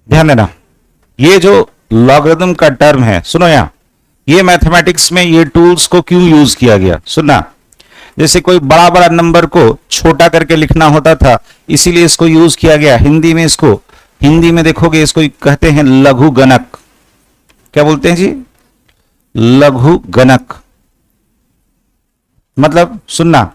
ध्यान देना, ये जो लॉगरिथम का टर्म है, सुनो यहां, ये मैथमेटिक्स में ये टूल्स को क्यों यूज किया गया, सुनना। जैसे कोई बड़ा बड़ा नंबर को छोटा करके लिखना होता था, इसीलिए इसको यूज किया गया। हिंदी में इसको, हिंदी में देखोगे इसको कहते हैं लघु गणक। क्या बोलते हैं जी? लघु गणक। मतलब सुनना,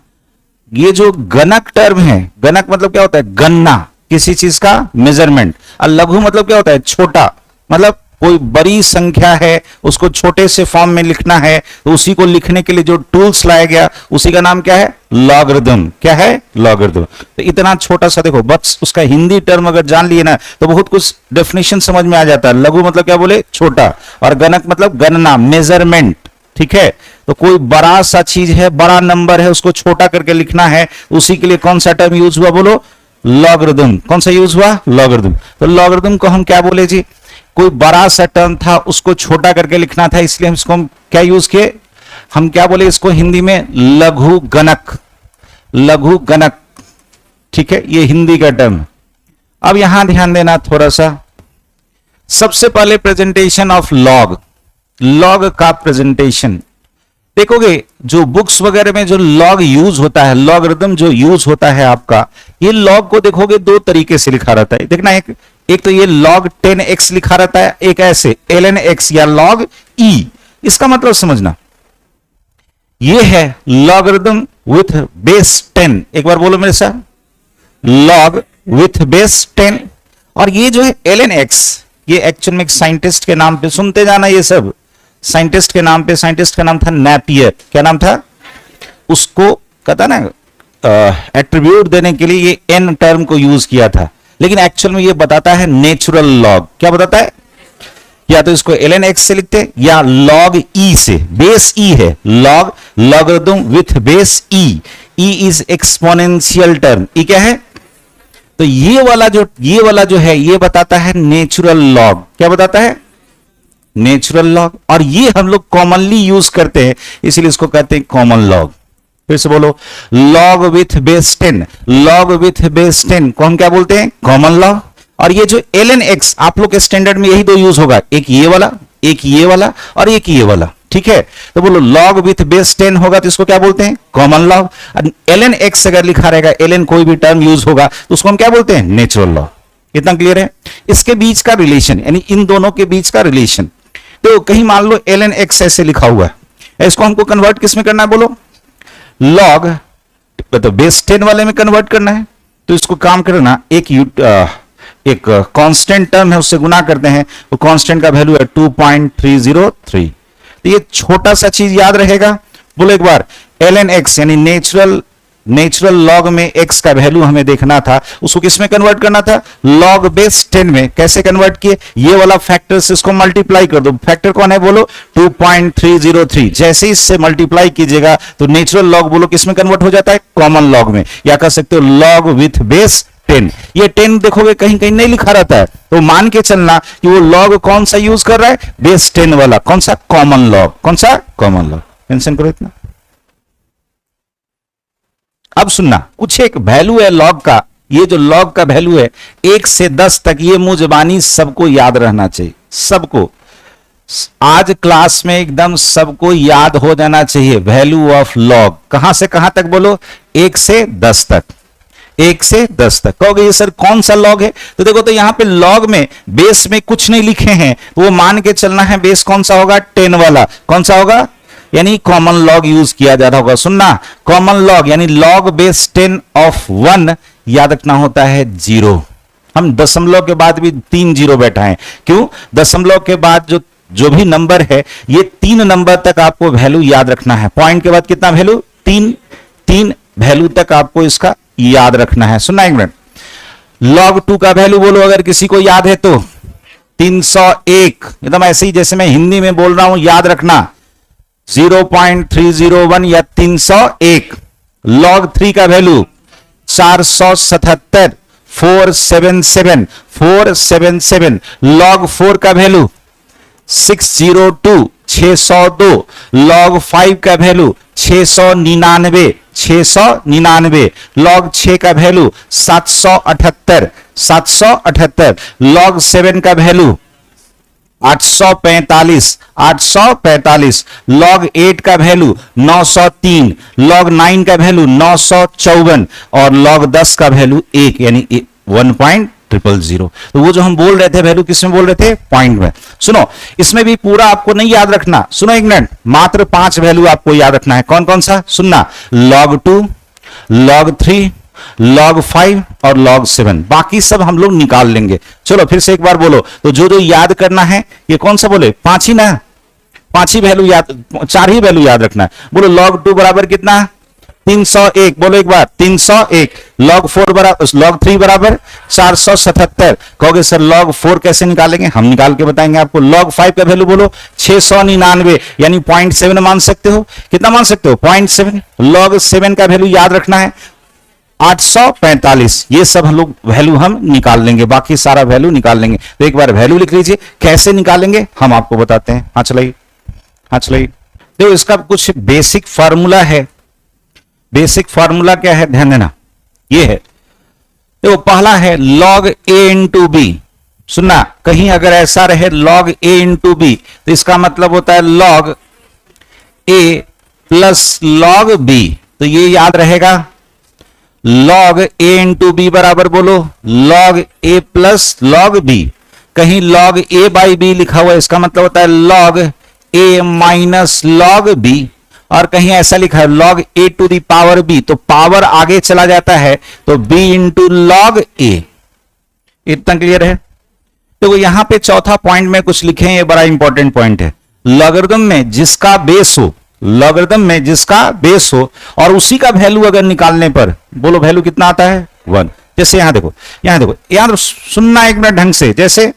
ये जो गणक टर्म है, गणक मतलब क्या होता है? गणना, किसी चीज का मेजरमेंट। और लघु मतलब क्या होता है? छोटा। मतलब कोई बड़ी संख्या है, उसको छोटे से फॉर्म में लिखना है, तो उसी को लिखने के लिए जो टूल्स लाया गया, उसी का नाम क्या है? लॉगरिथम। क्या है? लॉगरिथम। तो इतना छोटा सा देखो, बस उसका हिंदी टर्म अगर जान लिए ना तो बहुत कुछ डेफिनेशन समझ में आ जाता है। लघु मतलब क्या बोले? छोटा। और गणक मतलब गणना, मेजरमेंट। ठीक है, तो कोई बड़ा सा चीज है, बड़ा नंबर है, उसको छोटा करके लिखना है, उसी के लिए कौन सा टर्म यूज हुआ? बोलो, लॉगरिथम। कौन सा यूज हुआ? लॉगरिथम। तो लॉगरिथम को हम क्या बोले जी? कोई बड़ा सा टर्म था, उसको छोटा करके लिखना था, इसलिए हम इसको क्या यूज किए? हम क्या बोले इसको हिंदी में? लघु गणक। लघु गणक। ठीक है, ये हिंदी का टर्म। अब यहां ध्यान देना थोड़ा सा। सबसे पहले प्रेजेंटेशन ऑफ लॉग, लॉग का प्रेजेंटेशन देखोगे, जो बुक्स वगैरह में जो लॉग यूज होता है, लॉगरिथम जो यूज होता है आपका, ये लॉग को देखोगे दो तरीके से लिखा रहता है। देखना, एक तो ये log 10x लिखा रहता है, एक ऐसे ln x या log e। इसका मतलब समझना, ये है लॉगरिथम विथ बेस 10। एक बार बोलो मेरे साथ, log विथ बेस 10। और ये जो है ln x, ये एक्चुअल में एक साइंटिस्ट के नाम पे, सुनते जाना ये सब, साइंटिस्ट के नाम पे, साइंटिस्ट का नाम था नेपियर। क्या नाम था? उसको कहता ना एट्रीब्यूट देने के लिए ये n टर्म को यूज किया था, लेकिन एक्चुअल में ये बताता है नेचुरल लॉग। क्या बताता है? या तो इसको ln x से लिखते या log e से, बेस e है, log logarithm with base e। e is exponential term. e क्या है? तो ये वाला जो है, ये बताता है नेचुरल लॉग। क्या बताता है? Natural log. और ये हम लोग कॉमनली यूज करते हैं, इसीलिए इसको कहते हैं कॉमन लॉग। फिर से बोलो, log with base 10। log with base 10 को हम क्या बोलते हैं? Common log. और ये जो ln x, आप लोग के स्टैंडर्ड में यही दो यूज होगा, एक ये वाला, एक ये वाला, और एक ये वाला। ठीक है, तो बोलो log विथ बेस 10 होगा तो इसको क्या बोलते हैं? Common log. ln x अगर लिखा रहेगा, ln कोई भी टर्म यूज होगा तो उसको हम क्या बोलते हैं? Natural log. इतना क्लियर है? इसके बीच का रिलेशन, यानी इन दोनों के बीच का रिलेशन। तो कहीं मान लो ln x ऐसे लिखा हुआ है, इसको हमको कन्वर्ट किस में करना है? बोलो, लॉग तो बेस 10 वाले में कन्वर्ट करना है। तो इसको काम करना, एक कांस्टेंट टर्म है, उससे गुना करते हैं, वो कांस्टेंट का वैल्यू है 2.303। तो ये छोटा सा चीज याद रहेगा। बोलो एक बार, ln x यानी नेचुरल लॉग में x का वैल्यू हमें देखना था, उसको किस में कन्वर्ट करना था? log बेस 10 में। कैसे कन्वर्ट किए? ये वाला फैक्टर से इसको मल्टीप्लाई कर दो। फैक्टर कौन है? बोलो, 2.303। जैसे इससे मल्टीप्लाई कीजिएगा तो नेचुरल लॉग बोलो किस में कन्वर्ट हो जाता है? कॉमन लॉग में। या कह सकते हो log विथ बेस 10। ये 10 देखोगे कहीं कहीं नहीं लिखा रहता है, तो मान के चलना कि वो लॉग कौन सा यूज कर रहा है? बेस 10 वाला। कौन सा? Common log. कौन सा? Common log. मेंशन करो इतना। अब सुनना, कुछ एक वैल्यू है लॉग का, ये जो लॉग का वैल्यू है 1 से 10 तक, ये मुंह जबानी सबको याद रहना चाहिए। सबको आज क्लास में एकदम सबको याद हो जाना चाहिए वैल्यू ऑफ लॉग। कहां से कहां तक? बोलो, 1 से 10 तक। 1 से 10 तक। कहोगे ये सर कौन सा लॉग है? तो देखो, तो यहां पे लॉग में बेस में कुछ नहीं लिखे हैं, वो मान के चलना है बेस कौन सा होगा? 10 वाला। कौन सा होगा? यानी कॉमन लॉग यूज किया जा रहा होगा। सुनना, कॉमन लॉग यानी log बेस 10 ऑफ 1 याद रखना होता है 0। हम दशमलव के बाद भी 3 0 बैठाएं। क्यों? दशमलव के बाद जो भी नंबर है, ये 3 नंबर तक आपको वैल्यू याद रखना है। पॉइंट के बाद कितना वैल्यू? 3 वैल्यू तक आपको इसका याद रखना है। सुनना एक मिनट, log 2 का वैल्यू बोलो अगर किसी को याद है तो 301। एकदम ऐसे ही जैसे मैं हिंदी में बोल रहा हूं, याद रखना 0.301 या 301। log 3 का वैल्यू 477 477 log 4 का वैल्यू 602 602, log 5 का वैल्यू 699, 699, log 6 का वैल्यू 778, 778, log 7 का वैल्यू 845, 845, log 8 का वैल्यू 903, log 9 का वैल्यू 954 और log 10 का वैल्यू 1 यानी 1.000। तो वो जो हम बोल रहे थे वैल्यू किसमें बोल रहे थे? पॉइंट में। सुनो, इसमें भी पूरा आपको नहीं याद रखना, सुनो एक मिनट, मात्र 5 वैल्यू आपको याद रखना है। कौन कौन सा? सुनना, log 2, log 3, log 5 और log 7, बाकी सब हम लोग निकाल लेंगे। चलो फिर से एक बार बोलो, तो जो जो याद करना है, ये कौन सा बोले? 5 ही ना, 5 ही वैल्यू याद, 4 ही वैल्यू याद रखना है। बोलो log 2 बराबर कितना? 301, बोलो एक बार 301, log 4 बराबर, log 3 बराबर 477। कहोगे सर log 4 कैसे निकालेंगे? हम निकाल के बताएंगे आपको। log 5 का वैल्यू बोलो 699 यानी 0.7 मान सकते हो। कितना मान सकते हो? 0.7। log 7 का वैल्यू याद रखना है 845। ये सब हम लोग वैल्यू हम निकाल लेंगे, बाकी सारा वैल्यू निकाल लेंगे। तो एक बार वैल्यू लिख लीजिए, कैसे निकालेंगे हम आपको बताते हैं। हाँ चलाइए, हाँ चलाइए। तो इसका कुछ बेसिक फार्मूला है। बेसिक फार्मूला क्या है? ध्यान देना, ये है। तो पहला है log a इंटू बी। सुनना, कहीं अगर ऐसा रहे log a इंटू बी तो इसका मतलब होता है log a plus log b। तो ये याद रहेगा, log a इंटू बी बराबर बोलो log a plus log b। कहीं log a बाई b लिखा हुआ है, इसका मतलब होता है log a minus log b। और कहीं ऐसा लिखा है log a to the power b, तो पावर आगे चला जाता है तो b इंटू log a। इतना क्लियर है? तो यहां पे चौथा पॉइंट में कुछ लिखे हैं, ये बड़ा इंपॉर्टेंट पॉइंट है। लॉगरिथम में जिसका बेस हो, लॉगरिथम में जिसका बेस हो और उसी का वैल्यू अगर निकालने पर बोलो वैल्यू कितना आता है? 1। जैसे यहां देखो, यहां देखो, यहां सुनना एक मिनट ढंग से। जैसे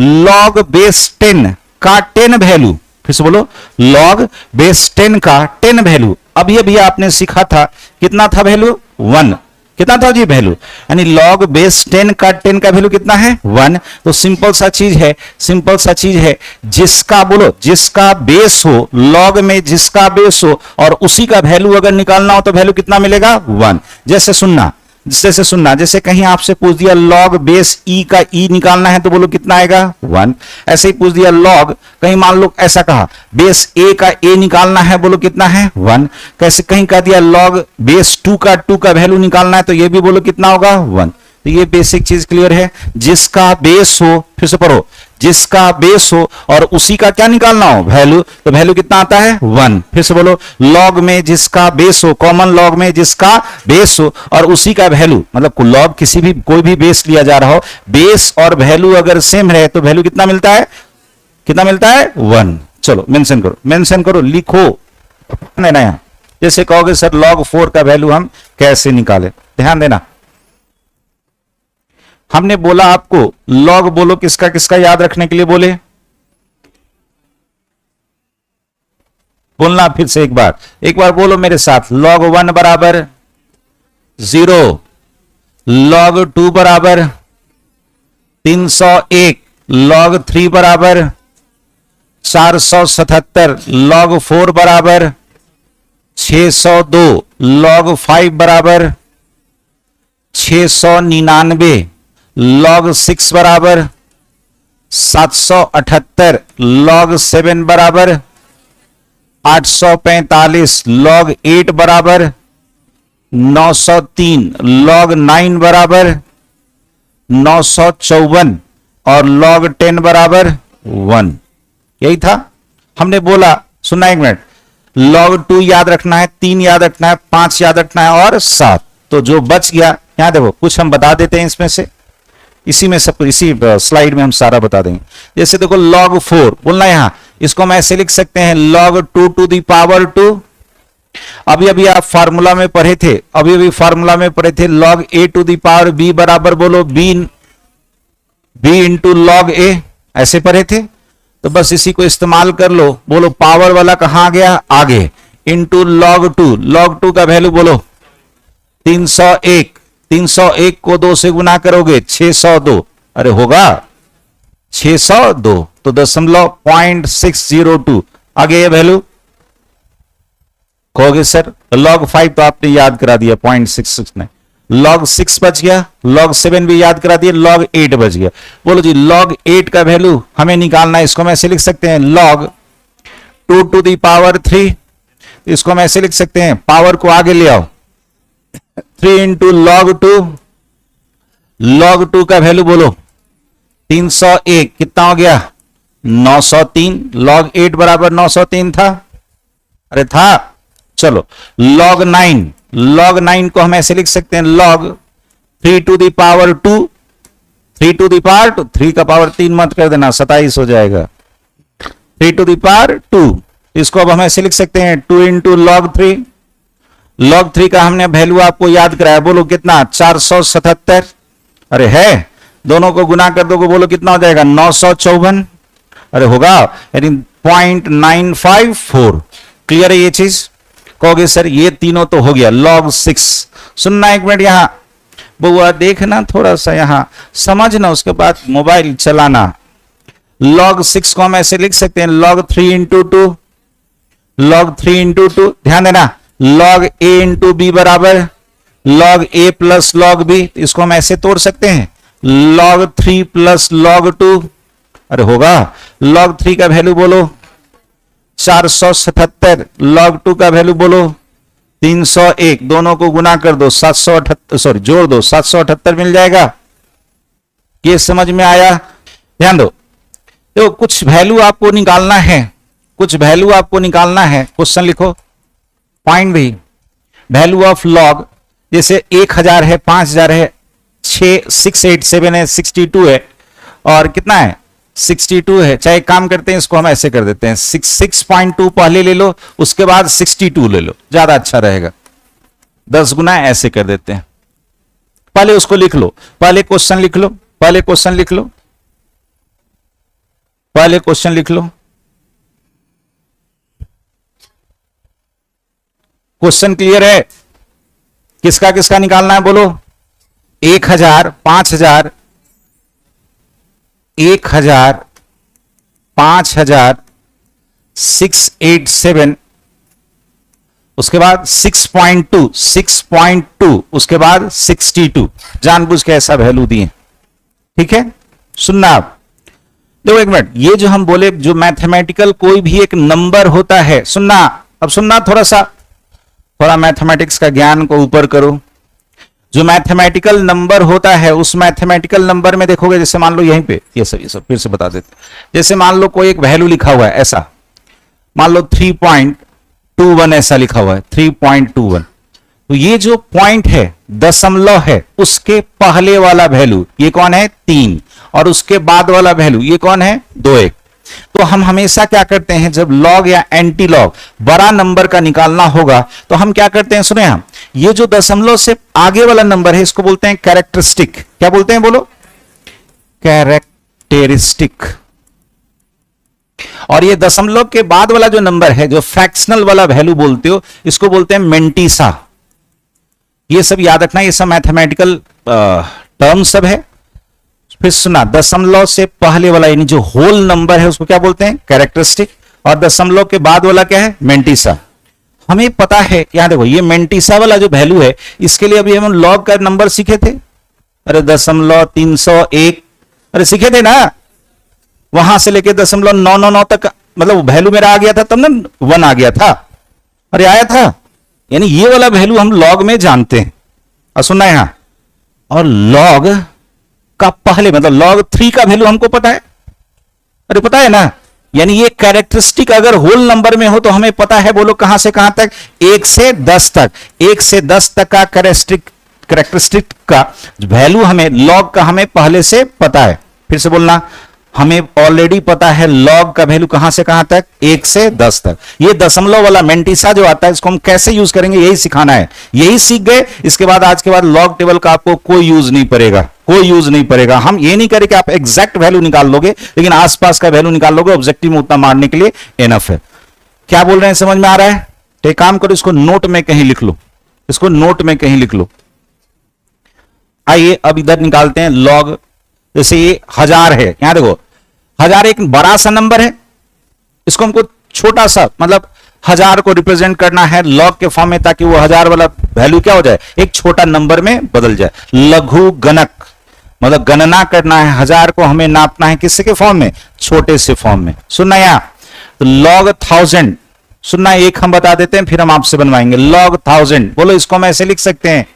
log बेस 10 का 10 वैल्यू, फिर से बोलो log बेस 10 का 10 वैल्यू, अभी अभी आपने सीखा था कितना था वैल्यू? 1। कितना था जी वैल्यू? यानी log बेस 10 का 10 का वैल्यू कितना है? 1। तो सिंपल सा चीज है, सिंपल सा चीज है, जिसका बोलो जिसका बेस हो, log में जिसका बेस हो और उसी का वैल्यू अगर निकालना हो तो वैल्यू कितना मिलेगा? 1। जैसे सुनना, जैसे सुनना, जैसे कहीं आपसे पूछ दिया log बेस e का e निकालना है तो बोलो कितना आएगा? 1। ऐसे ही पूछ दिया log, कहीं मान लो ऐसा कहा बेस a का a निकालना है, बोलो कितना है? 1। कैसे कहीं कह दिया log बेस 2 का वैल्यू निकालना है तो ये भी बोलो कितना होगा? 1। तो ये बेसिक चीज क्लियर है। जिसका बेस हो, फिर से पढ़ो, जिसका बेस हो और उसी का क्या निकालना हो? वैल्यू, तो वैल्यू कितना आता है? 1। फिर से बोलो, log में जिसका बेस हो, कॉमन log में जिसका बेस हो और उसी का वैल्यू, मतलब log किसी भी कोई भी बेस लिया जा रहा हो, बेस और वैल्यू अगर सेम रहे तो वैल्यू कितना मिलता है? कितना मिलता है? 1। चलो मेंशन करो, मेंशन करो, लिखो ना यहां। जैसे कहोगे सर log 4 का वैल्यू हम कैसे निकाले? ध्यान देना, हमने बोला आपको log बोलो किसका किसका याद रखने के लिए बोले? बोलना फिर से एक बार बोलो मेरे साथ। log 1 बराबर 0, log 2 बराबर 301, log 3 बराबर 477, log 4 बराबर 602, log 5 बराबर 699, log 6 बराबर 778, log 7 बराबर 845, log 8 बराबर 903, log 9 बराबर 954 और log 10 बराबर 1। यही था हमने बोला। सुनना एक मिनट, log 2 याद रखना है, 3 याद रखना है, 5 याद रखना है और 7। तो जो बच गया, यहां देखो कुछ हम बता देते हैं इसमें से, इसी में सब, इसी स्लाइड में हम सारा बता देंगे। जैसे देखो log 4 बोलना, यहां इसको हम ऐसे लिख सकते हैं log 2 टू दी पावर 2। अभी अभी आप फार्मूला में पढ़े थे, अभी अभी फार्मूला में पढ़े थे log a to the power b बराबर बोलो b इंटू log a, ऐसे पढ़े थे। तो बस इसी को इस्तेमाल कर लो। बोलो पावर वाला कहां गया? आगे, इंटू log 2 का वैल्यू बोलो 301, 301 को 2 से गुना करोगे 602, अरे होगा 602, तो 0.602 आगे ये वैल्यू कहोगे सर log 5 तो आपने याद करा दिया 0.669, log 6 बच गया, log 7 भी याद करा दिया, log 8 बच गया। बोलो जी log 8 का वैल्यू हमें निकालना है, इसको हम ऐसे लिख सकते हैं log 2 to the power 3, इसको हम ऐसे लिख सकते हैं, पावर को आगे ले आओ 3 into log 2, log 2 का वैल्यू बोलो 301, कितना हो गया 903, log 8 बराबर 903 था, अरे था। चलो log 9, log 9 को हम ऐसे लिख सकते हैं log 3 to the power 2, 3 to the power 2, 3 का पावर 3 मत कर देना 27 हो जाएगा, 3 to the power 2, इसको अब हम ऐसे लिख सकते हैं 2 into log 3, log 3 का हमने वैल्यू आपको याद कराया, बोलो कितना 477, अरे है, दोनों को गुना कर दो, बोलो कितना हो जाएगा 954, अरे होगा, यानी 0.954। क्लियर है ये चीज? कहोगे सर ये तीनों तो हो गया log 6। सुनना एक मिनट, यहां बउआ देखना, थोड़ा सा यहां समझना, उसके बाद मोबाइल चलाना। log 6 को हम ऐसे लिख सकते हैं log 3 into 2, log 3 into 2, ध्यान देना log a into b बराबर log a plus log b, इसको हम ऐसे तोड़ सकते हैं log 3 plus log 2, अरे होगा, log 3 का वैल्यू बोलो 477, log 2 का वैल्यू बोलो 301, दोनों को गुना कर दो 778, सॉरी जोड़ दो 778 मिल जाएगा। ये समझ में आया? ध्यान दो, देखो कुछ वैल्यू आपको निकालना है, कुछ वैल्यू आपको निकालना है, क्वेश्चन लिखो, पॉइंट भी वैल्यू ऑफ log, जैसे 1000 है, 5000 है, 687 है, 62 है, और कितना है 62 है। चाहे काम करते हैं, इसको हम ऐसे कर देते हैं 6.2 पहले ले लो, उसके बाद 62 ले लो, ज्यादा अच्छा रहेगा, 10 गुना ऐसे कर देते हैं। पहले उसको लिख लो, पहले क्वेश्चन लिख लो, पहले क्वेश्चन लिख लो, पहले क्वेश्चन लिख लो। क्वेश्चन क्लियर है? किसका किसका निकालना है बोलो? 1000, 5000, 1000, 5000, 687, उसके बाद 6.2, उसके बाद 62, जानबूझ के ऐसा वैल्यू दिए, ठीक है? सुनना आप, देखो एक मिनट, ये जो हम बोले, जो मैथमेटिकल कोई भी एक नंबर होता है, सुनना, अब सुनना, थोड़ा मैथमेटिक्स का ज्ञान को ऊपर करो। जो मैथमेटिकल नंबर होता है, उस मैथमेटिकल नंबर में देखोगे, जैसे मान लो यहीं पे ये सब फिर से बता देते, जैसे मान लो कोई एक वैल्यू लिखा हुआ है ऐसा, मान लो 3.21 ऐसा लिखा हुआ है 3.21, तो ये जो पॉइंट है, दशमलव है, उसके पहले वाला वैल्यू ये कौन है 3, और उसके बाद वाला वैल्यू ये कौन है 2, 1। तो हम हमेशा क्या करते हैं, जब लॉग या एंटी लॉग बड़ा नंबर का निकालना होगा, तो हम क्या करते हैं, सुने हम, ये जो दशमलव से आगे वाला नंबर है, इसको बोलते हैं कैरेक्टरिस्टिक। क्या बोलते हैं बोलो? कैरेक्टरिस्टिक। और ये दशमलव के बाद वाला जो नंबर है, जो फ्रैक्शनल वाला वैल्यू बोलते हो, इसको बोलते हैं मेंटिसा। ये सब याद रखना, ये सब मैथमेटिकल टर्म सब है। फिर सुना, दशमलव से पहले वाला यानी जो होल नंबर है, उसको क्या बोलते हैं कैरेक्टरिस्टिक, और दशमलव के बाद वाला क्या है मेंटिसा। हमें पता है, यहां देखो, ये मेंटिसा वाला जो वैल्यू है, इसके लिए अभी हम लॉग का नंबर सीखे थे, अरे 0.301, अरे सीखे थे ना, वहां से लेके 0.999 तक, मतलब वैल्यू मेरा आ गया था, तब ना 1 आ गया था, अरे आया था, यानी ये वाला वैल्यू हम लॉग में जानते हैं। और सुनना यहां, और लॉग का पहले मतलब log 3 का वैल्यू हमको पता है, अरे पता है ना, यानी ये कैरेक्टरिस्टिक अगर होल नंबर में हो तो हमें पता है, बोलो कहां से कहां तक, 1 से 10 तक, 1 से 10 तक का कैरेक्टरिस्टिक का वैल्यू हमें log का हमें पहले से पता है। फिर से बोलना, हमें ऑलरेडी पता है log का वैल्यू कहां से कहां तक, 1 से 10 तक। ये दशमलव वाला मेंटिसा जो आता है, इसको हम कैसे यूज करेंगे, यही सिखाना है। यही सीख गए, इसके बाद आज के बाद log टेबल का आपको कोई यूज नहीं पड़ेगा, कोई यूज नहीं पड़ेगा। हम ये नहीं करें कि आप एग्जैक्ट वैल्यू निकाल लोगे, लेकिन आसपास का वैल्यू निकाल लोगे, ऑब्जेक्टिव में उतना मारने के लिए एनफ है। क्या बोल रहे हैं, समझ में आ रहा है? तो एक काम करो, इसको नोट में कहीं लिख लो, इसको नोट में कहीं लिख लो। आइए अब इधर निकालते हैं log, जैसे ये 1000 है, यहां देखो 1000 एक बड़ा सा नंबर है, इसको हमको छोटा सा, मतलब 1000 को रिप्रेजेंट करना है लॉग के फॉर्म में, ताकि वो 1000 वाला वैल्यू क्या हो जाए, एक छोटा नंबर में बदल जाए। लघु गणक मतलब गणना करना है, 1000 को हमें नापना है किससे के फॉर्म में, छोटे से फॉर्म में। सुनना यहां, तो लॉग 1000 सुनना, एक हम बता देते हैं फिर हम आपसे बनवाएंगे। लॉग 1000 बोलो, इसको हम ऐसे लिख सकते हैं,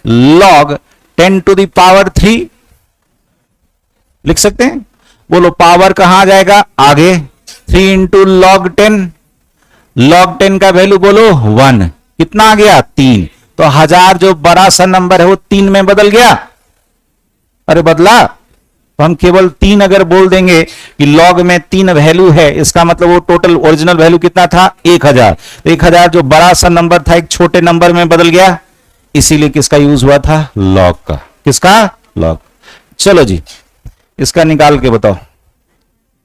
लॉग 10 टू द पावर 3 लिख सकते हैं। बोलो पावर कहां आ जाएगा, आगे 3 इंटू लॉग 10, लॉग 10 का वैल्यू बोलो 1, कितना आ गया 3, तो 1000 जो बड़ा सा नंबर है वो 3 में बदल गया। अरे बदला, तो हम केवल 3 अगर बोल देंगे कि लॉग में 3 वैल्यू है, इसका मतलब वो टोटल ओरिजिनल वैल्यू कितना था 1000, तो 1000 जो बड़ा सा नंबर था एक छोटे नंबर में बदल गया, इसीलिए किसका यूज हुआ था, लॉग का। किसका, लॉग। चलो जी इसका निकाल के बताओ।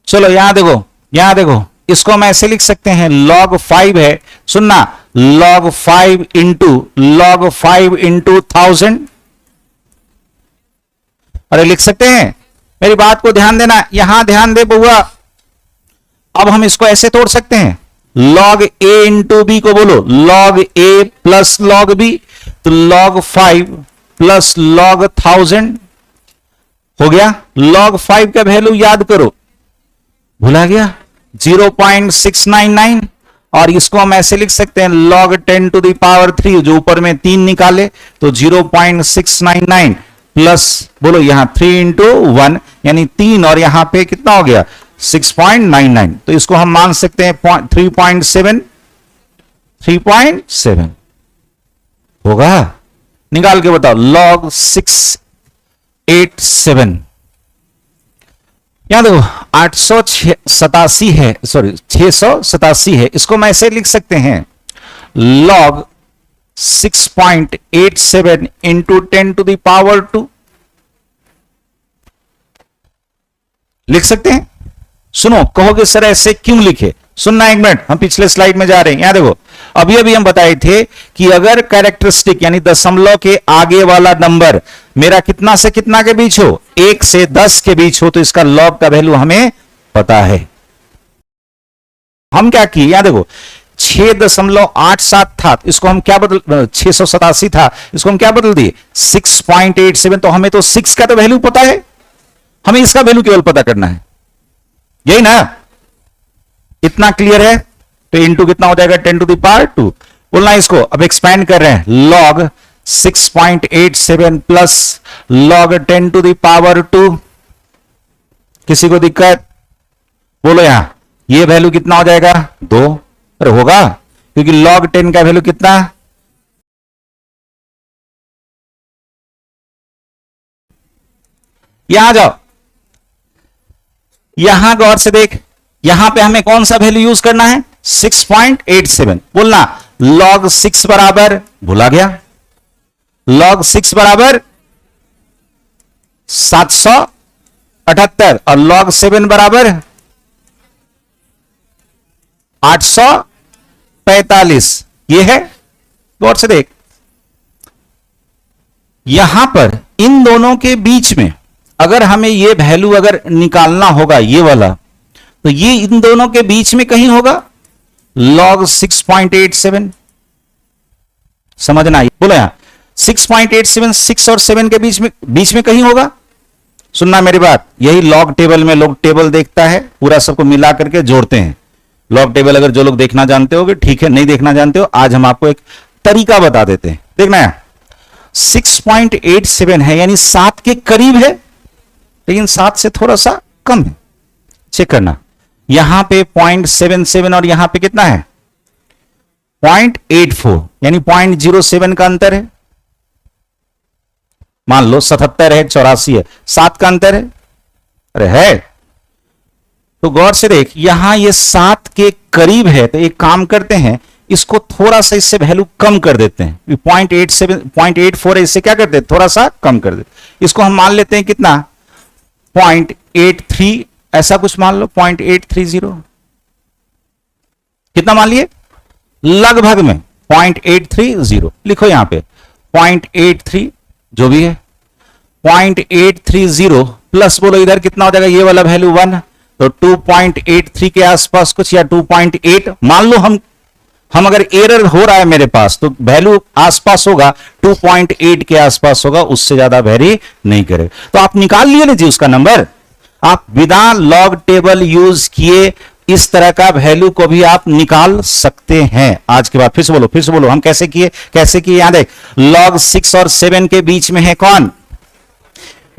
चलो यहां देखो, यहां देखो, इसको हम ऐसे लिख सकते हैं, log 5 है, सुनना, log 5 इंटू 1000। अरे लिख सकते हैं, मेरी बात को ध्यान देना, यहां ध्यान दे बउआ। अब हम इसको ऐसे तोड़ सकते हैं, log a इंटू बी को बोलो log a plus log b, तो log 5 प्लस log 1000 हो गया। log 5 का वैल्यू याद करो, भुला गया, 0.699, और इसको हम ऐसे लिख सकते हैं log 10 टू द पावर 3, जो ऊपर में 3 निकाले तो 0.699 प्लस बोलो यहां 3 इंटू 1 यानी 3, और यहां पे कितना हो गया 6.99, तो इसको हम मान सकते हैं 3.7 होगा। निकाल के बताओ, log 687, यहां देखो 887 है, सॉरी 687 है, इसको मैं ऐसे लिख सकते हैं log 6.87 into 10 to the power 2 लिख सकते हैं। सुनो, कहोगे सर ऐसे क्यों लिखे, सुनना एक मिनट, हम पिछले स्लाइड में जा रहे हैं। यहां देखो, अभी अभी हम बताए थे कि अगर कैरेक्टरिस्टिक यानी दशमलव के आगे वाला नंबर मेरा कितना से कितना के बीच हो, 1 से 10 के बीच हो, तो इसका लॉग का वैल्यू हमें पता है। हम क्या किए, यहां देखो 6.87 था, इसको हम क्या बदल, 687 था, इसको हम क्या बदल दिए 6.87, तो हमें तो 6 का तो वैल्यू पता है, हमें इसका वैल्यू केवल पता करना है, यही ना, इतना क्लियर है। तो इंटू कितना हो जाएगा 10 टू द पावर 2 बोलना, इसको अब एक्सपैंड कर रहे हैं, log 6.87 plus log 10 to the power 2, किसी को दिक्कत बोलो, यहां ये वैल्यू कितना हो जाएगा 2, अरे होगा, क्योंकि log 10 का वैल्यू कितना, यहां जाओ, यहां गौर से देख, यहां पे हमें कौन सा वैल्यू यूज करना है 6.87, बोलना log 6 बराबर, भुला गया, log 6 बराबर 778 और log 7 बराबर 845, ये है, गौर से देख, यहां पर इन दोनों के बीच में अगर हमें ये वैल्यू अगर निकालना होगा, ये वाला, तो ये इन दोनों के बीच में कहीं होगा log 6.87, समझना, बोलो यहां 6.87 6 और 7 के बीच में कहीं होगा। सुनना मेरी बात, यही लॉग टेबल में लोग टेबल देखता है, पूरा सबको मिला करके जोड़ते हैं। लॉग टेबल अगर जो लोग देखना जानते होगे ठीक है, नहीं देखना जानते हो, आज हम आपको एक तरीका बता देते हैं। देखना है 6.87 है यानी 7 के करीब है, लेकिन 7 से थोड़ा सा कम है, चेक करना। यहां पे 0.77 और यहां पे कितना है 0.84 यानी 0.07 का अंतर है। मान लो 77 है 84 है, 7 का अंतर है, अरे है, तो गौर से देख, यहां ये 7 के करीब है, तो एक काम करते हैं, इसको थोड़ा सा इससे वैल्यू कम कर देते हैं, 0.84 है, इससे क्या करते हैं थोड़ा सा कम कर देते, इसको हम मान लेते हैं कितना 0.83, ऐसा कुछ मान लो 0.830, कितना मान लिए लगभग में 0.830, लिखो यहां पे 0.83 जो भी है 0.830 प्लस बोलो इधर कितना हो जाएगा ये वाला वैल्यू 1, तो 2.83 के आसपास कुछ या 2.8 मान लो। हम अगर एरर हो रहा है मेरे पास तो वैल्यू आसपास होगा 2.8 के आसपास होगा, उससे ज्यादा वेरी नहीं करे। तो आप निकाल लिए ना जी उसका नंबर। आप बिना लॉग टेबल यूज किए इस तरह का वैल्यू को भी आप निकाल सकते हैं। आज के बाद फिर से बोलो हम कैसे किए याद है। लॉग 6 और 7 के बीच में है कौन,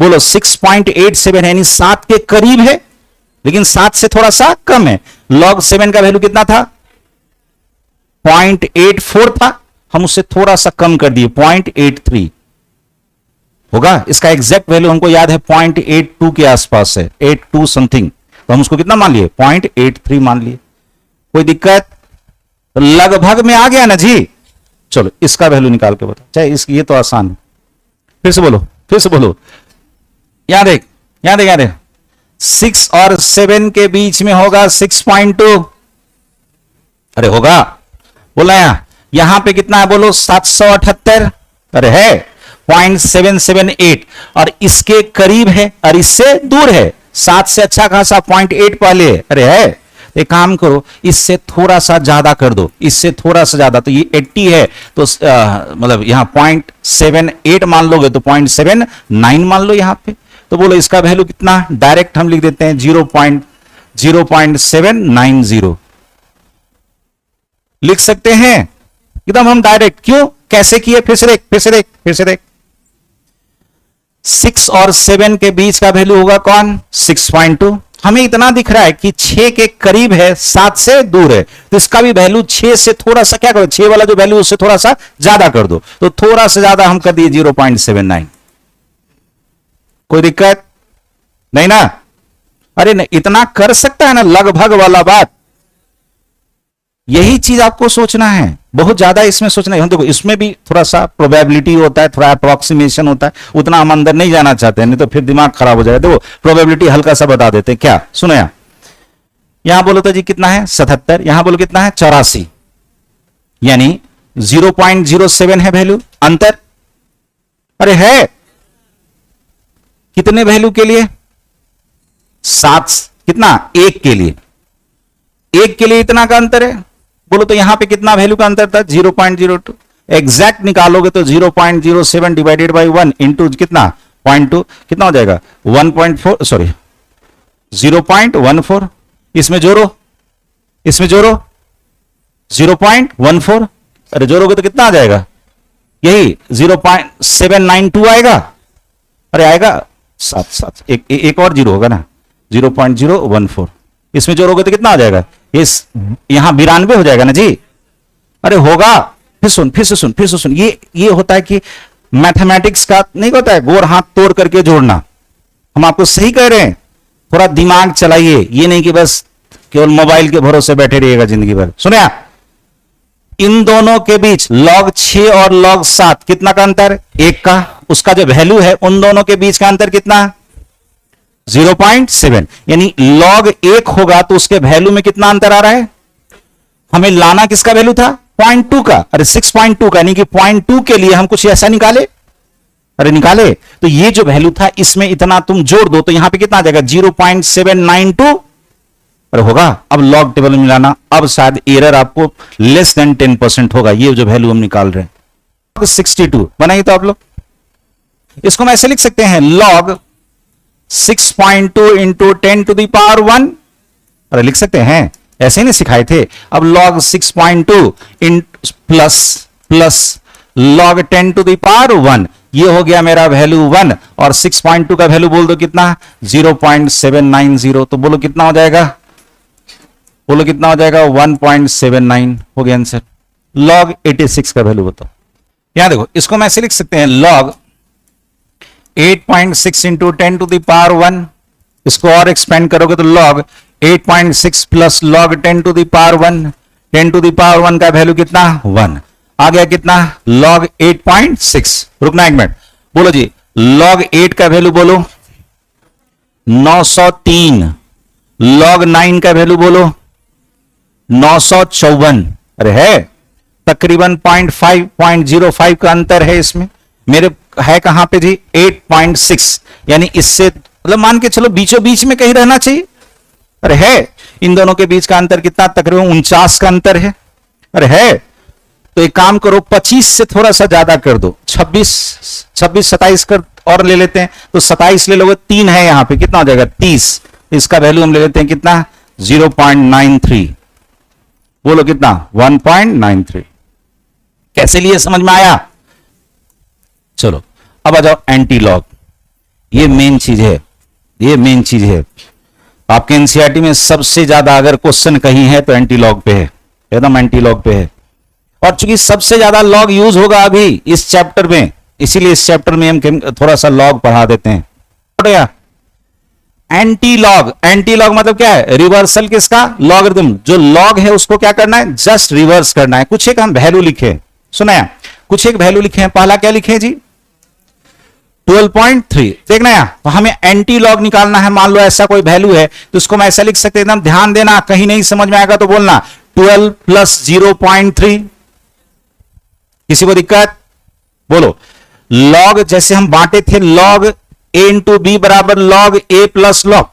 बोलो 6.87 है, यानी 7 के करीब है लेकिन 7 से थोड़ा सा कम है। लॉग 7 का वैल्यू कितना था, 0.84 था, हम उससे थोड़ा सा कम कर दिए 0.83 होगा। इसका एग्जैक्ट वैल्यू हमको याद है 0.82 के आसपास है, 82 समथिंग, तो हम उसको कितना मान लिए 0.83 मान लिए। कोई दिक्कत, तो लगभग में आ गया ना जी। चलो इसका वैल्यू निकाल के बताओ, चाहे इसकी, ये तो आसान है। फिर से बोलो याद है 6 और 7 के बीच में होगा 6.2, अरे होगा, बोला यहां पे कितना है बोलो 778, अरे है 0.778, और इसके करीब है और इससे दूर है, 7 से अच्छा खासा 0.8 पहले है, अरे है। एक काम करो, इससे थोड़ा सा ज्यादा कर दो, इससे थोड़ा सा ज्यादा, तो ये 80 है तो मतलब यहां 0.78 मान लोगे तो 0.79 मान लो यहां पे। तो बोलो इसका वैल्यू कितना, डायरेक्ट हम लिख देते हैं 0.790 लिख सकते हैं एकदम हम डायरेक्ट। क्यों, कैसे किए, फिर से देख 6 और 7 के बीच का वैल्यू होगा कौन 6.2। हमें इतना दिख रहा है कि 6 के करीब है, 7 से दूर है, तो इसका भी वैल्यू 6 से थोड़ा सा क्या करो, 6 वाला जो वैल्यू उससे थोड़ा सा ज्यादा कर दो, तो थोड़ा सा ज्यादा हम कर दिए 0.79। कोई दिक्कत नहीं ना, अरे नहीं, इतना कर सकता है ना लगभग वाला बात। यही चीज आपको सोचना है, बहुत ज्यादा इसमें सोचना है। देखो इसमें भी थोड़ा सा प्रोबेबिलिटी होता है, थोड़ा अप्रोक्सीमेशन होता है, उतना हम अंदर नहीं जाना चाहते हैं, नहीं तो फिर दिमाग खराब हो जाएगा। देखो प्रोबेबिलिटी हल्का सा बता देते हैं, क्या सुनो यहां बोलो तो जी कितना है 77, यहां बोलो कितना है 84, यानी 0.07 है वैल्यू अंतर। अरे है कितने वैल्यू के लिए, 7 कितना, 1 के लिए, 1 के लिए इतना का अंतर है। बोलो तो यहां पे कितना वैल्यू का अंतर था 0.02, एग्जैक्ट निकालोगे तो 0.07 डिवाइडेड बाई 1 इंटू कितना 0.2 कितना हो जाएगा 1.4 सॉरी 0.14, इसमें जोड़ो 0.14, अरे जोड़ोगे तो कितना आ जाएगा, यही 0.792 आएगा, अरे आएगा 7 एक और जीरो होगा ना 0.014, इसमें जोड़ोगे तो कितना आ जाएगा, इस यहां 92 हो जाएगा ना जी, अरे होगा। फिर से सुन, ये होता है कि मैथमेटिक्स का नहीं होता है गोर हाथ तोड़ करके जोड़ना। हम आपको सही कह रहे हैं, थोड़ा दिमाग चलाइए, ये नहीं कि बस केवल मोबाइल के भरोसे बैठे रहिएगा जिंदगी भर। सुनिए इन दोनों के बीच log 6 और log 7 कितना का अंतर, 1 का, उसका जो वैल्यू है उन दोनों के बीच का अंतर कितना 0.7, यानी log 1 होगा तो उसके वैल्यू में कितना अंतर आ रहा है, हमें लाना किसका वैल्यू था 0.2 का, अरे 6.2 का, यानी कि 0.2 के लिए हम कुछ ऐसा निकाले, अरे निकाले, तो ये जो वैल्यू था इसमें इतना तुम जोड़ दो तो यहां पे कितना आ जाएगा 0.792, अरे होगा। अब लॉग टेबल में मिलाना, अब शायद एरर आपको लेस देन 10% होगा, ये जो वैल्यू हम निकाल रहे हैं 62 बनाइए तो आप लोग इसको हम ऐसे लिख सकते हैं log 6.2 into 10 to the power 1, अरे लिख सकते हैं, ऐसे ही नहीं सिखाए थे। अब log 6.2 इन plus log 10 to the power 1, ये हो गया मेरा वैल्यू 1, और 6.2 का वैल्यू बोल दो कितना 0.790, तो बोलो कितना हो जाएगा, 1.79 हो गया आंसर। log 86 का वैल्यू बताओ, यहां देखो इसको हम ऐसे लिख सकते हैं log 8.6 into 10 to the power 1, इसको और एक्सपेंड करोगे तो log 8.6 plus log 10 to the power 1, 10 to the power 1 का वैल्यू कितना 1 आ गया, कितना log 8.6, रुकना एक मिनट, बोलो जी log 8 का वैल्यू बोलो 903, log 9 का वैल्यू बोलो 954, अरे है तकरीबन 0.05 का अंतर है इसमें, मेरे है कहां पे जी 8.6, यानी इससे मतलब मान के चलो बीचों बीच में कहीं रहना चाहिए, अरे है, इन दोनों के बीच का अंतर कितना, तकरीबन 49 का अंतर है। अरे है, तो एक काम करो 25 से थोड़ा सा ज्यादा कर दो, 26 27 कर और ले लेते हैं, तो 27 ले लोगे, 3 है यहां पे, कितना हो जाएगा 30। इसका वैल्यू हम ले लेते हैं कितना 0.93, बोलो कितना 1.93। कैसे लिए समझ में आया? चलो अब आ जाओ एंटी लॉग। ये मेन चीज है, ये मेन चीज है। आपके एनसीईआरटी में सबसे ज्यादा अगर क्वेश्चन कहीं है तो एंटी लॉग पे है, एकदम एंटी लॉग पे है। और चूंकि सबसे ज्यादा लॉग यूज होगा अभी इस चैप्टर में, इसीलिए इस चैप्टर में हम थोड़ा सा लॉग पढ़ा देते हैं। एंटी लॉग, एंटी लॉग मतलब क्या है, रिवर्सल किसका, लॉगरिथम। जो लॉग है उसको क्या करना है, जस्ट रिवर्स करना है। कुछ एक हम वैल्यू लिखे, सुना है, कुछ एक वैल्यू लिखे हैं। पहला क्या लिखे जी 12.3, देखना है, तो हमें एंटी लॉग निकालना है। मान लो ऐसा कोई वैल्यू है तो उसको मैं ऐसा लिख सकते हैं, एकदम ध्यान देना, कहीं नहीं समझ में आएगा तो बोलना 12 प्लस 0.3। किसी को दिक्कत, बोलो। लॉग जैसे हम बांटे थे, लॉग ए इंटू बी बराबर लॉग ए प्लस लॉग,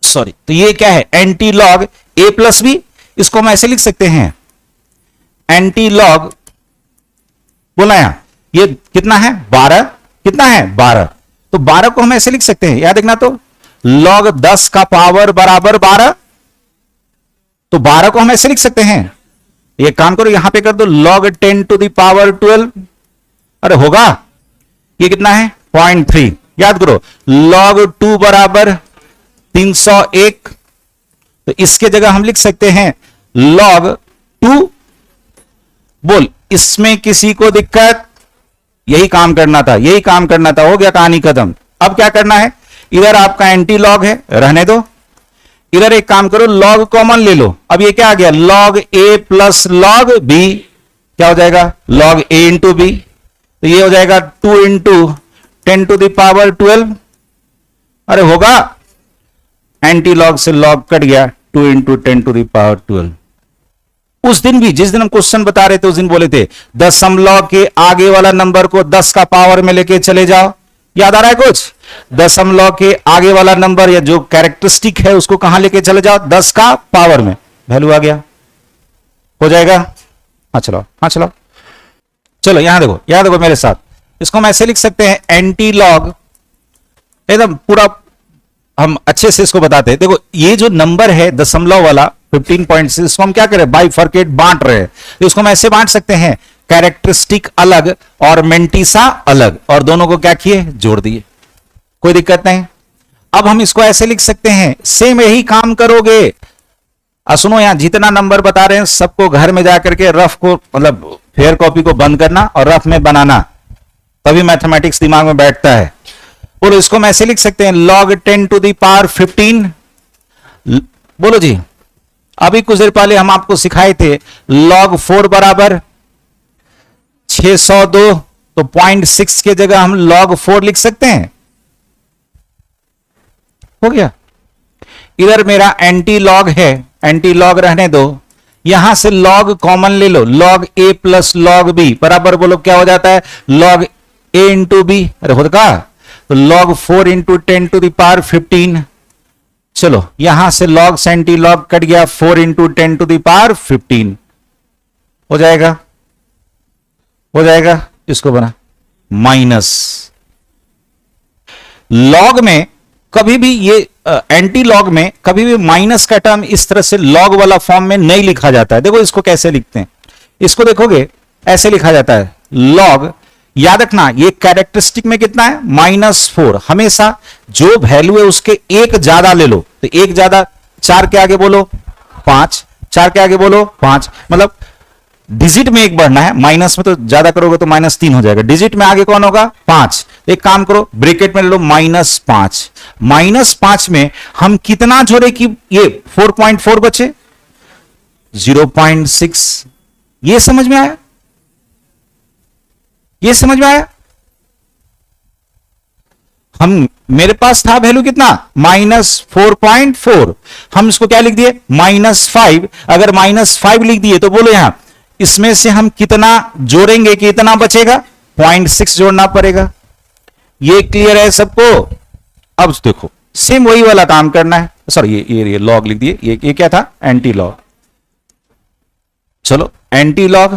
सॉरी, तो ये क्या है एंटी लॉग ए प्लस बी। इसको हम ऐसे लिख सकते हैं एंटी लॉग, बोला यहां ये कितना है 12, कितना है 12, तो 12 को हम ऐसे लिख सकते हैं, याद देखना, तो log 10 का पावर बराबर 12, तो 12 को हम ऐसे लिख सकते हैं। ये काम करो यहां पे कर दो log 10 टू द पावर 12, अरे होगा, ये कितना है 0.3। याद करो log 2 बराबर 301, तो इसके जगह हम लिख सकते हैं log 2। बोल, इसमें किसी को दिक्कत? यही काम करना था, यही काम करना था, हो गया कहानी खत्म। अब क्या करना है, इधर आपका एंटी लॉग है, रहने दो, इधर एक काम करो लॉग कॉमन ले लो। अब ये क्या आ गया लॉग ए प्लस लॉग बी, क्या हो जाएगा लॉग ए इंटू बी, तो ये हो जाएगा 2 इंटू 10 टू द पावर 12, अरे होगा, एंटी लॉग से लॉग कट गया, 2 इंटू 10 टू द पावर 12। उस दिन भी जिस दिन हम क्वेश्चन बता रहे थे उस दिन बोले थे दशमलव के आगे वाला नंबर को 10 का पावर में लेके चले जाओ, याद आ रहा है कुछ? दशमलव के आगे वाला नंबर या जो कैरेक्टरिस्टिक है उसको कहां लेके चले जाओ 10 का पावर में, वैल्यू आ गया, हो जाएगा। हाँ चलो, हाँ चलो, चलो यहां देखो, यहां देखो मेरे साथ, इसको हम ऐसे लिख सकते हैं एंटी लॉग, एकदम पूरा हम अच्छे से इसको बताते हैं। देखो ये जो नंबर है दशमलव वाला 15.6, इसको हम क्या करें बाइफरकेट बांट रहे हैं, तो इसको हम ऐसे बांट सकते हैं कैरेक्टरिस्टिक अलग और मेंटिसा अलग, और दोनों को क्या किए जोड़ दिए, कोई दिक्कत नहीं। अब हम इसको ऐसे लिख सकते हैं, सेम यही काम करोगे। सुनो यहां जितना नंबर बता रहे हैं सबको घर में जाकर के रफ को, मतलब फेयर कॉपी को बंद करना और रफ में बनाना, तभी मैथमेटिक्स दिमाग में बैठता है। और इसको हम ऐसे लिख सकते हैं log 10 टू द पावर 15, बोलो जी। अभी कुछ देर पहले हम आपको सिखाए थे log 4 बराबर 602, तो 0.6 के जगह हम log 4 लिख सकते हैं, हो गया। इधर मेरा एंटी लॉग है, एंटी लॉग रहने दो, यहां से log कॉमन ले लो, log a plus log b बराबर, बोलो क्या हो जाता है log a इंटू बी, अरे होता का, तो log 4 into 10 to the power 15। चलो यहां से log से एंटी लॉग कट गया, 4 इंटू 10 टू द पावर 15 हो जाएगा, हो जाएगा। इसको बना माइनस, लॉग में कभी भी ये एंटी लॉग में कभी भी माइनस का टर्म इस तरह से लॉग वाला फॉर्म में नहीं लिखा जाता है। देखो इसको कैसे लिखते हैं, इसको देखोगे ऐसे लिखा जाता है लॉग, याद रखना ये कैरेक्टरिस्टिक में कितना है -4, हमेशा जो वैल्यू है उसके एक ज्यादा ले लो, तो एक ज्यादा 4 के आगे बोलो 5, 4 के आगे बोलो 5, मतलब डिजिट में एक बढ़ना है, माइनस में तो ज्यादा करोगे तो -3 हो जाएगा, डिजिट में आगे कौन होगा 5। एक काम करो ब्रैकेट में ले लो -5, -5 में हम कितना जोड़े कि ये 4.4 बचे 0.6, ये समझ में आया, ये समझ में आया। हम मेरे पास था वैल्यू कितना -4.4, हम इसको क्या लिख दिए -5, अगर -5 लिख दिए तो बोलो यहां इसमें से हम कितना जोड़ेंगे कि इतना बचेगा 0.6 जोड़ना पड़ेगा। ये क्लियर है सबको? अब देखो सेम वही वाला काम करना है। सॉरी ये लॉग लिख दिए, ये क्या था, एंटी लॉग। चलो एंटी लॉग,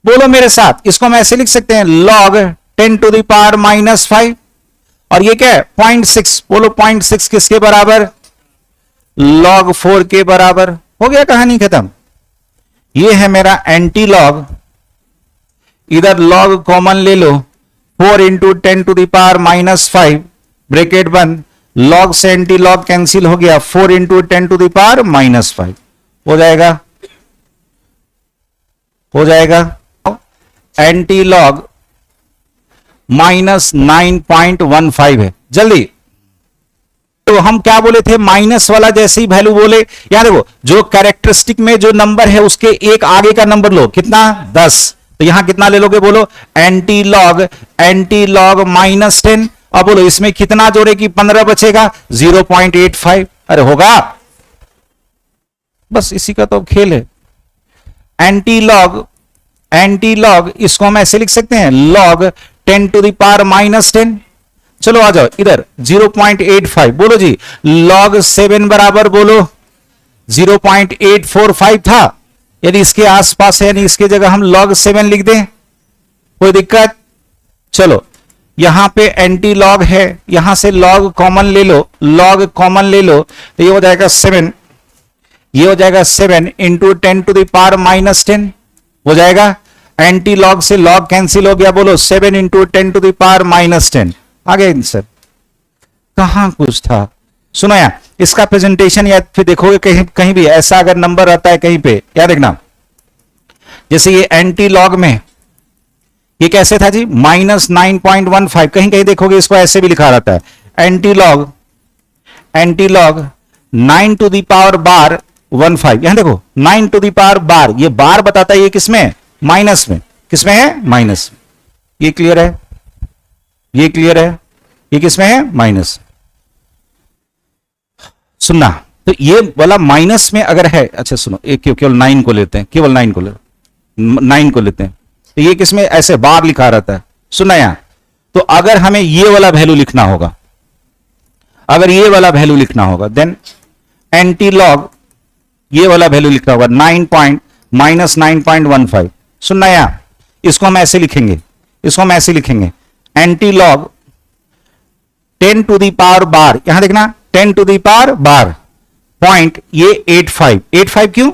बोलो मेरे साथ, इसको हम ऐसे लिख सकते हैं लॉग 10 टू द पावर -5, और ये क्या है 0.6, बोलो 0.6 किसके बराबर, log 4 के बराबर। हो गया, कहानी खत्म। ये है मेरा एंटी लॉग, इधर लॉग कॉमन ले लो, 4 into 10 to the power -5 bracket बंद, लॉग से एंटी लॉग कैंसिल हो गया, 4 इंटू 10 टू द पावर -5 हो जाएगा, हो जाएगा एंटी लॉग -9.15 है। जल्दी, तो हम क्या बोले थे, माइनस वाला जैसे ही वैल्यू बोले, यहां देखो जो कैरेक्टरिस्टिक में जो नंबर है उसके एक आगे का नंबर लो, कितना 10, तो यहां कितना ले लोगे, बोलो एंटी लॉग -10, अब बोलो इसमें कितना जोड़े कि 15 बचेगा, 0.85। अरे होगा, बस इसी का तो खेल है। एंटी लॉग इसको हम ऐसे लिख सकते हैं, लॉग 10 टू द पावर -10। चलो आ जाओ इधर 0.85, बोलो जी log 7 बराबर बोलो 0.845 था, यदि इसके आसपास है, यानी इसके जगह हम log 7 लिख दें, कोई दिक्कत। चलो यहां पे एंटी लॉग है, यहां से log कॉमन ले लो, log कॉमन ले लो, तो ये हो जाएगा 7, ये हो जाएगा 7 इंटू 10 टू द पावर -10 हो जाएगा। एंटी लॉग से log कैंसिल हो गया, बोलो 7 इंटू 10 टू द पावर -10 आ गया आंसर। कहां कुछ था, सुनो यार, इसका प्रेजेंटेशन या फिर देखोगे कहीं कहीं भी ऐसा अगर नंबर रहता है कहीं पे, क्या देखना, जैसे ये एंटी लॉग में ये कैसे था जी, -9.15, कहीं कहीं देखोगे इसको ऐसे भी लिखा रहता है, anti log 9 to the power bar 15। यहां देखो 9 टू द पावर बार, ये बार बताता है ये किसमें, माइनस में, किसमें है, माइनस। ये क्लियर है, ये क्लियर है, ये किसमें है, माइनस। सुनना, तो ये वाला माइनस में अगर है, अच्छा सुनो, एक केवल 9 को लेते हैं, केवल 9 को लेते हैं, तो ये किसमें ऐसे बार लिखा रहता है, सुनना यहां। तो अगर हमें ये वाला वैल्यू लिखना होगा, अगर ये वाला वैल्यू लिखना होगा, देन एंटी लॉग ये वाला वैल्यू लिखना होगा, -9.15। सुनना यहां, इसको हम ऐसे लिखेंगे, इसको हम ऐसे लिखेंगे, anti log 10 to the power bar, यहां देखना 10 to the power bar point, ये 85 क्यों,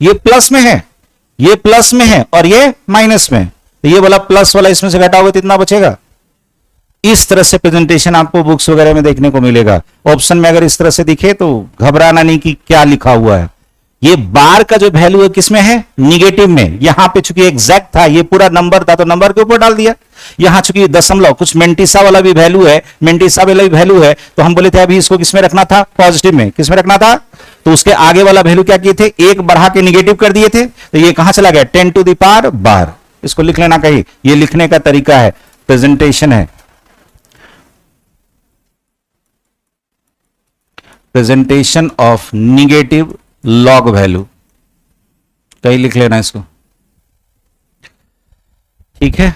ये प्लस में है, ये प्लस में है और ये माइनस में, तो ये वाला प्लस वाला इसमें से घटा हुआ कितना बचेगा। इस तरह से प्रेजेंटेशन आपको बुक्स वगैरह में देखने को मिलेगा। ऑप्शन में अगर इस तरह से दिखे तो घबराना नहीं कि क्या लिखा हुआ है। ये बार का जो वैल्यू है किसमें है, निगेटिव में। यहां पे चूंकि एग्जैक्ट था, ये पूरा नंबर था तो नंबर के ऊपर डाल दिया। यहां चूंकि दशमलव कुछ मेंटिसा वाला भी वैल्यू है, मेंटिसा वाला भी वैल्यू है, तो हम बोले थे अभी इसको किसमें रखना था, पॉजिटिव में। किसमें रखना था, तो उसके आगे वाला वैल्यू क्या किए थे, एक बढ़ा के निगेटिव कर दिए थे, तो ये कहां चला गया, 10 टू द पावर बार। इसको लिख लेना कहीं, ये लिखने का तरीका है, प्रेजेंटेशन है, presentation of negative log value, कहीं लिख लेना इसको, ठीक है।